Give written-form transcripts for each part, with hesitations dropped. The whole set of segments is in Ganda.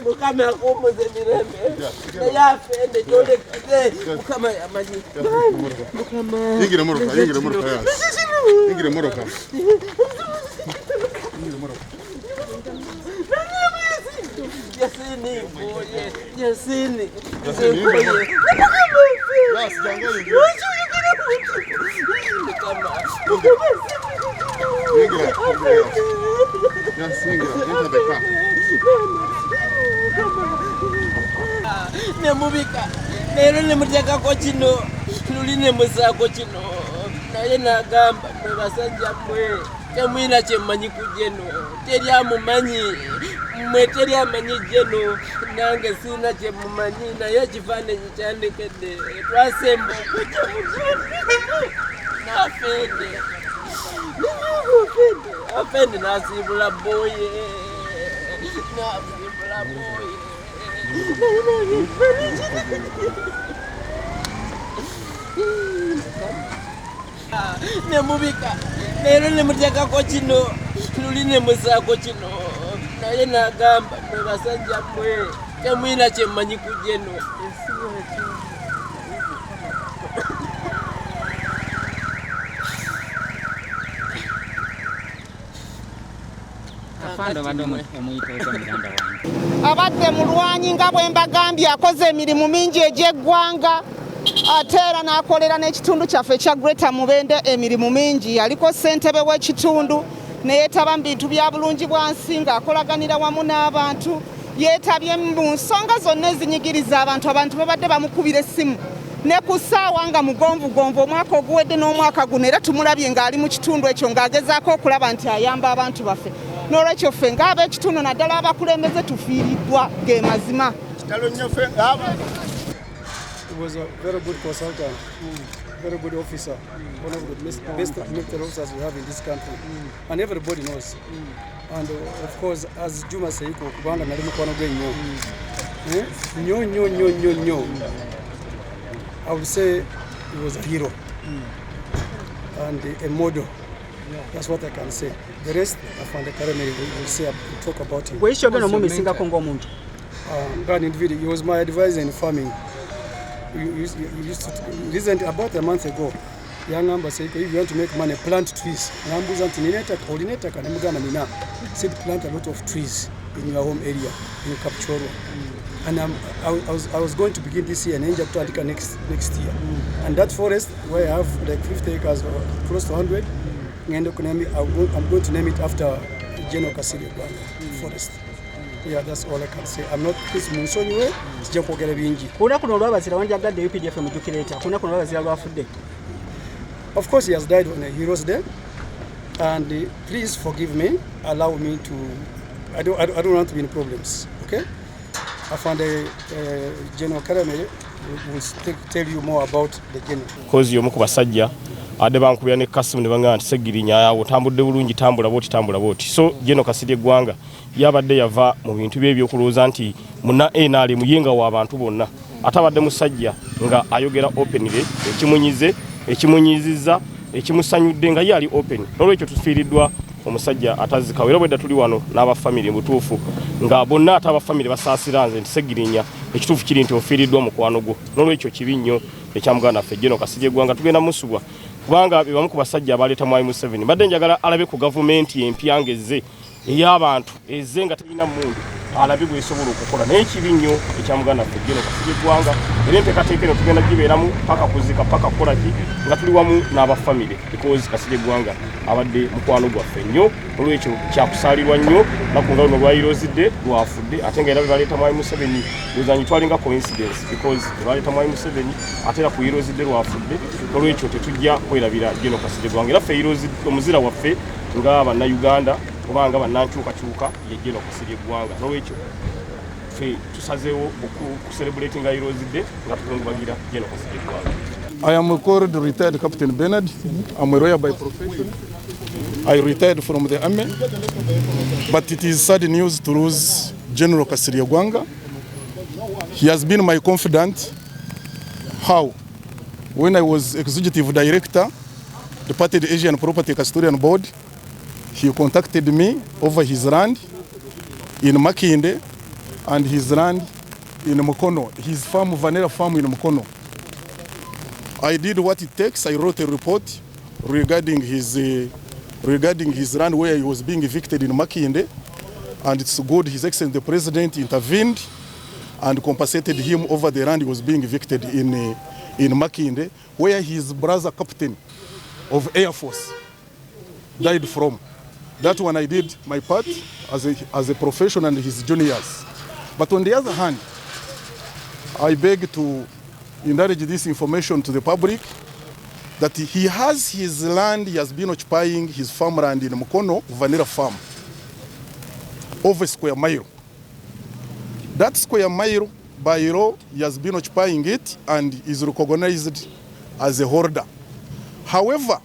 Mukama akomoze mirembe. Yafende dole kaze. Mukama amaji. Mukama. Ingira moroka ya. Ingira moroka. Ingira moroka. Yasini boye. Yasini. Yasini. Yes, jango ingira. Mukama. Ingira. Yes, ingira. Enter the car. Nemubika lero nemuteka ko kino luline musako kino naye nagamba mwebasajja mwe temwina kyemmanyi kujeno teryamumanyi mwe teryamanyi jeno nange sina kyemumanyi naye ekifaananyi kyandekedde twasemba nafende afende nasiibula boye nasiibula boye nemubika lero nemutekako kino luline musako kino naye nagamba mwebasajja mwe temwina kyemmanyi kujeno abadde mulwanyi nga bwe mbagambye akoze emirimu mingi egy'eggwanga ate era n'akolera n'ekitundu kyaffe ekya Greater Mubende emirimu mingi. Yaliko ssentebe w'ekitundu ne yeetaba mu bintu bya bulungi bwansi ng'akolaganira wamu n'abantu. Yeetabye mu nsonga zonna ezinyigiriza abantu babadde bamukubira essimu ne ku ssaawa nga mugonvugonvu omwaka oguwedde n'omwaka guno era tumulabye ng'ali mu kitundu ekyo ng'agezaako okulaba nti ayamba abantu baffe. N'olwekyo ffe ng'ab'ekitundu naddala abakulembeze tufiiriddwa ge mazima. He was a very good consultant, very good officer, one of the best military officers we have in this country, and everybody knows. And of course, as Juma Seiko, Kubanga nali mukwano gwe nnyo. I would say he was a hero and a model. That's what I can say. The rest, Afande Karemire will say, talk about him. He was my advisor in farming. Recently, about a month ago, young number said, if you want to make money, plant trees. Said plant a lot of trees in your home area, in Kapchoro. And I was going to begin this year and end up to next year. And that forest, where I have like 50 acres, close to 100, I'm going to name it after General Kasirye Gwanga Forest. Yeah, that's all I can say. I'm not Chris Munsonyiwe, sija kwogera bingi. Kuna kuno olwabazira wanjagadde UPDF mujukireta. Kuna kuno olwabazira lwafudde. Of course, he has died on a Heroes Day. And please forgive me, allow me to. I don't want to be in problems. Okay? I found General Karemire will tell you more about the general. Because you're mukubasajja ade bankubya ne Kasimu ne bangana nti Segirinya yawo tambudde bulungi tambula boti. So General Kasirye Gwanga yabadde yava mu bintu bye ebyokulooza nti muna NRM muyinga w'abantu bonna atabadde musajja nga ayogera openly ekimunyiziza ekimusanyudde nga yali open. Nolwekyo tufiiriddwa omusajja atazika era bwedda tuli wano n'aba family mutuufu nga bonna ataba family basaasiranze nti Segirinya ekituufu kiri nti ofiiriddwa mukwano gwo. Nolwekyo kibi nnyo ekya muganda ffe General Kasirye Gwanga tugenda musubwa kubanga be bamu ku basajja abaleeta Mwai Museveni badde njagala alabe ku gavumenti empyangeze ey'abantu ezze nga terina mundu alabe bw'esobola okukola naye kibi nnyo ekya muganda ffe General Kasirye Gwanga era enteekateeka eno tugenda gibeeramu paka kuzika paka kukola ki nga tuli wamu n'aba family because Kasirye Gwanga abadde mukwano gwaffe nnyo olwekyo kyakusaalirwa nnyo nakunga luno lwa Heroes Day lwafudde ate nga era baleeta Mwai Museveni luzanyi twalinga coincidence because baleeta Mwai Museveni ate era ku Heroes Day lwafudde olwekyo tetujja kwerabira General Kasirye Gwanga era ffe Heroes omuzira waffe nga bannayuganda kubanga bannankyukakyuka ye General Kasirye Gwanga n'olwekyo ffe tusazeewo okucelebrating Heroes Day nga tukungubagira General Kasirye Gwanga. I am called retired Captain Bernard. I'm a lawyer by profession. I retired from the army, but it is sad news to lose General Kasirye Gwanga. He has been my confidant. How? When I was executive director, Departed Asian Property Custodian Board, He contacted me over his land in Makinde and his land in Mukono, his farm, vanilla farm in Mukono. I did what it takes. I wrote a report regarding his land where he was being evicted in Makinde, and it's good His Excellency the President intervened and compensated him over the land he was being evicted in Makinde, where his brother captain of Air Force died from. That one I did my part as a professional and his juniors. But on the other hand, I beg to encourage this information to the public that he has his land, he has been occupying his farmland in Mukono, vanilla farm, over a square mile. That square mile, by law, he has been occupying it and is recognized as a hoarder. However,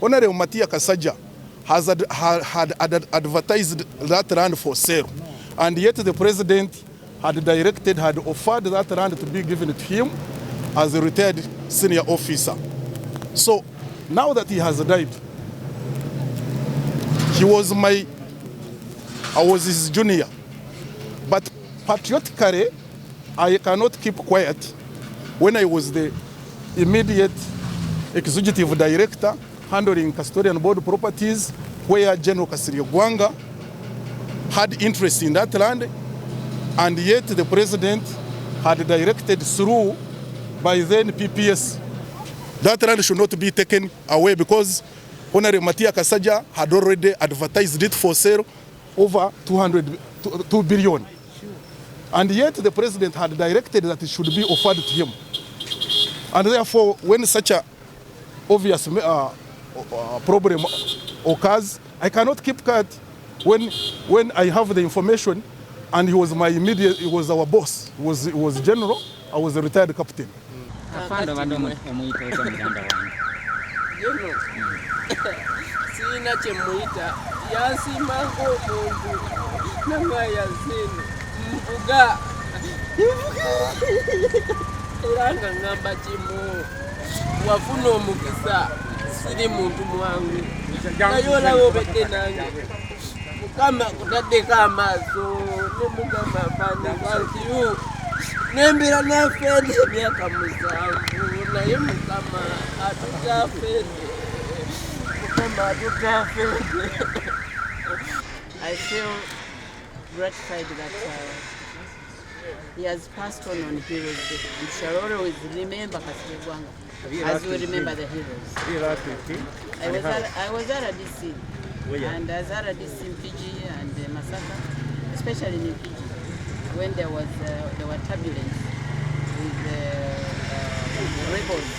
Honorable Matia Kasaja had advertised that land for sale, and yet the president had offered that land to be given to him as a retired senior officer. So now that he has died, I was his junior. But patriotically, I cannot keep quiet when I was the immediate executive director handling custodian board properties, where General Kasirye Gwanga had interest in that land, and yet the president had directed through by then PPS that land should not be taken away, because Honorable Matia Kasaja had already advertised it for sale over 2 billion. And yet the president had directed that it should be offered to him. And therefore, when such a obvious problem occurs, I cannot keep quiet when I have the information, and he was our boss. He was general, I was a retired captain. Sina chemuita yasimanga omuntu namaya zino mvuga eranga ngamba kimu wafuna omukisa siri muntu mwangu nayola obedde nange mukama kutaddeko amaaso ne mukama afande kantiyu nembera nafende emyaka 7 naye mukama atutafende. I feel gratified that he has passed on Heroes Day. We shall always remember Kasirye Gwanga as we remember the heroes. I was at RDC, and as RDC in PG and Masaka, especially in PG, when there were turbulence with the rebels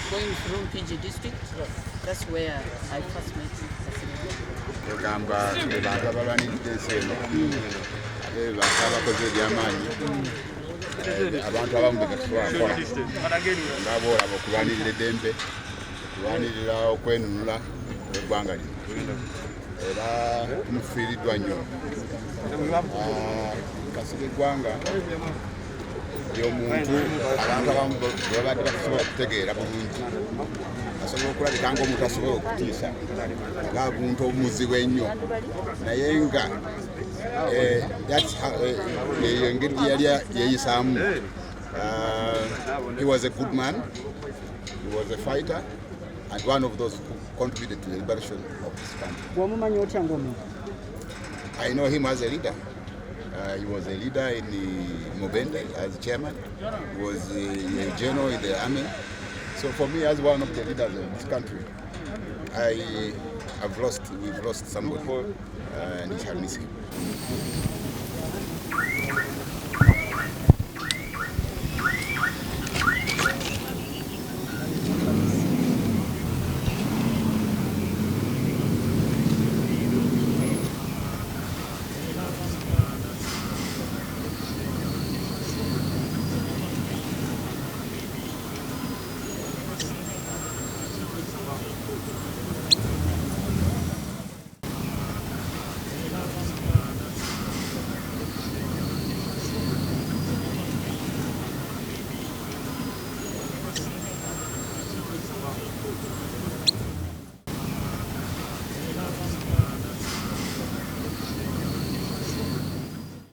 going through PG district. That's where I first met Kasirye. Ogamba abantu abalwanirira ensi eno abantu abakoze ebyamaanyi abantu abamu begatwakola ng'aboolaba okulwanirira eddembe, okulwanirira okwenunula eggwanga lino, era tumufiiriddwa nnyo. Kasirye Gwanga y'omuntu abantu abamu babadde batasobola kutegeera bulungi, asobola okulabika ng'omuntu asobola okutiisa ng'omuntu omuzibu ennyo, naye nga eyo engeri gye yali yeeyisaamu. He was a good man, he was a fighter, and one of those who contributed to the liberation of this country. I know him as a leader. He was a leader in Mubende as chairman. He was a general in the army. So for me, as one of the leaders of this country, we've lost somebody, and we shall miss him.